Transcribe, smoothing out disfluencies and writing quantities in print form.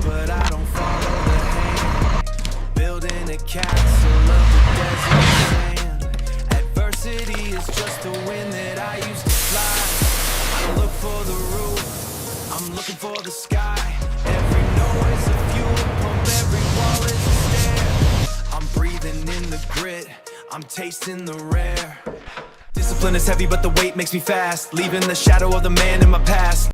but I don't follow the hand. Building a castle of the desert sand. Adversity is just a wind that I used to fly. I don't look for the roof, I'm looking for the sky. Every noise a fuel pump, every wall is a stair. I'm breathing in the grit, I'm tasting the rare. Discipline is heavy, but the weight makes me fast, leaving the shadow of the man in my past.